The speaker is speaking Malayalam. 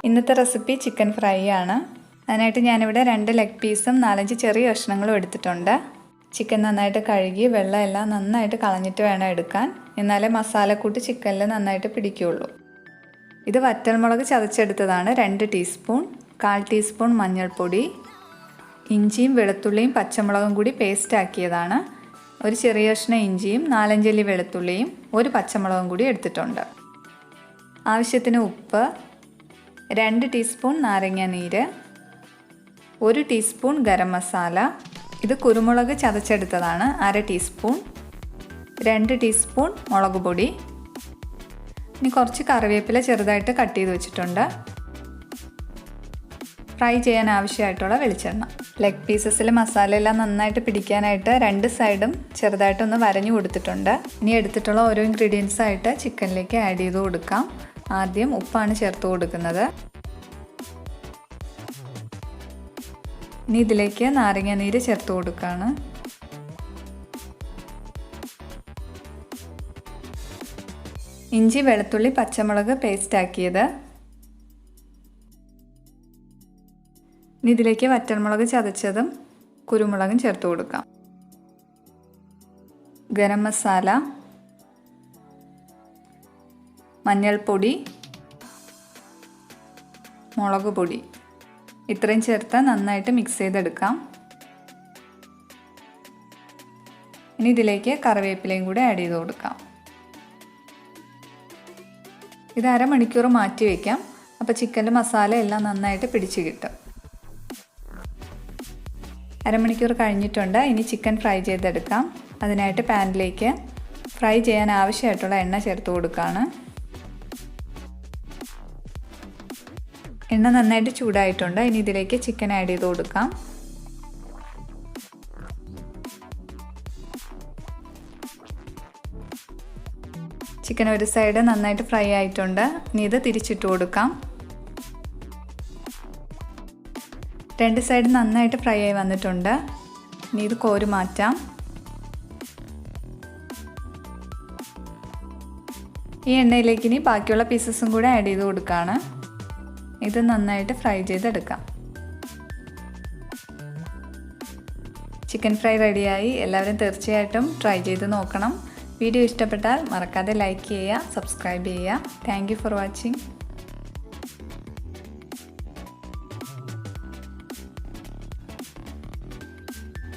ഇന്നത്തെ റെസിപ്പി ചിക്കൻ ഫ്രൈ ആണ്. അതിനായിട്ട് ഞാനിവിടെ 2 ലെഗ് പീസും 4-5 ചെറിയ കഷ്ണങ്ങളും എടുത്തിട്ടുണ്ട്. ചിക്കൻ നന്നായിട്ട് കഴുകി വെള്ളമെല്ലാം നന്നായിട്ട് കളഞ്ഞിട്ട് വേണം എടുക്കാൻ. എന്നാലേ മസാലക്കൂട്ട് ചിക്കനിൽ നന്നായിട്ട് പിടിക്കുകയുള്ളൂ. ഇത് വറ്റൽമുളക് ചതച്ചെടുത്തതാണ് 2 ടീസ്പൂൺ, 1/4 ടീസ്പൂൺ മഞ്ഞൾപ്പൊടി, ഇഞ്ചിയും വെളുത്തുള്ളിയും പച്ചമുളകും കൂടി പേസ്റ്റ് ആക്കിയതാണ്. ഒരു ചെറിയ കഷ്ണം ഇഞ്ചിയും 4-5 അല്ലി വെളുത്തുള്ളിയും 1 പച്ചമുളകും കൂടി എടുത്തിട്ടുണ്ട്. ആവശ്യത്തിന് ഉപ്പ്, 2 ടീസ്പൂൺ നാരങ്ങ നീര്, 1 ടീസ്പൂൺ ഗരം മസാല, ഇത് കുരുമുളക് ചതച്ചെടുത്തതാണ് 1/2 ടീസ്പൂൺ, 2 ടീസ്പൂൺ മുളക് പൊടി, ഇനി കുറച്ച് കറിവേപ്പില ചെറുതായിട്ട് കട്ട് ചെയ്ത് വെച്ചിട്ടുണ്ട്. ഫ്രൈ ചെയ്യാൻ ആവശ്യമായിട്ടുള്ള വെളിച്ചെണ്ണ. ലെഗ് പീസസിൽ മസാലയെല്ലാം നന്നായിട്ട് പിടിക്കാനായിട്ട് 2 സൈഡും ചെറുതായിട്ടൊന്ന് വരഞ്ഞു കൊടുത്തിട്ടുണ്ട്. ഇനി എടുത്തിട്ടുള്ള ഓരോ ഇൻഗ്രീഡിയൻസ് ആയിട്ട് ചിക്കനിലേക്ക് ആഡ് ചെയ്ത് കൊടുക്കാം. ആദ്യം ഉപ്പാണ് ചേർത്ത് കൊടുക്കുന്നത്. ഇനി ഇതിലേക്ക് നാരങ്ങ നീര് ചേർത്ത് കൊടുക്കുകയാണ്. ഇഞ്ചി വെളുത്തുള്ളി പച്ചമുളക് പേസ്റ്റ് ആക്കിയത്. ഇനി ഇതിലേക്ക് വറ്റൽമുളക് ചതച്ചതും കുരുമുളകും ചേർത്ത് കൊടുക്കാം. ഗരം മസാല, മഞ്ഞൾപ്പൊടി, മുളക് പൊടി ഇത്രയും ചേർത്ത് നന്നായിട്ട് മിക്സ് ചെയ്തെടുക്കാം. ഇനി ഇതിലേക്ക് കറിവേപ്പിലയും കൂടെ ആഡ് ചെയ്ത് കൊടുക്കാം. ഇത് അരമണിക്കൂർ മാറ്റി വയ്ക്കാം. അപ്പോൾ ചിക്കൻ്റെ മസാല എല്ലാം നന്നായിട്ട് പിടിച്ച് കിട്ടും. അരമണിക്കൂർ കഴിഞ്ഞിട്ടുണ്ട്. ഇനി ചിക്കൻ ഫ്രൈ ചെയ്തെടുക്കാം. അതിനായിട്ട് പാനിലേക്ക് ഫ്രൈ ചെയ്യാൻ ആവശ്യമായിട്ടുള്ള എണ്ണ ചേർത്ത് കൊടുക്കുകയാണ്. എണ്ണ നന്നായിട്ട് ചൂടായിട്ടുണ്ട്. ഇനി ഇതിലേക്ക് ചിക്കൻ ആഡ് ചെയ്ത് കൊടുക്കാം. ചിക്കൻ ഒരു സൈഡ് നന്നായിട്ട് ഫ്രൈ ആയിട്ടുണ്ട്. ഇനി ഇത് തിരിച്ചിട്ട് കൊടുക്കാം. 2 സൈഡ് നന്നായിട്ട് ഫ്രൈ ആയി വന്നിട്ടുണ്ട്. ഇനി ഇത് കോരി മാറ്റാം. ഈ എണ്ണയിലേക്ക് ഇനി ബാക്കിയുള്ള പീസസും കൂടെ ആഡ് ചെയ്ത് കൊടുക്കുകയാണ്. ഇത് നന്നായിട്ട് ഫ്രൈ ചെയ്തെടുക്കാം. ചിക്കൻ ഫ്രൈ റെഡിയായി. എല്ലാവരും തീർച്ചയായിട്ടും ട്രൈ ചെയ്ത് നോക്കണം. വീഡിയോ ഇഷ്ടപ്പെട്ടാൽ മറക്കാതെ ലൈക്ക് ചെയ്യുക, സബ്സ്ക്രൈബ് ചെയ്യുക. Thank you for watching.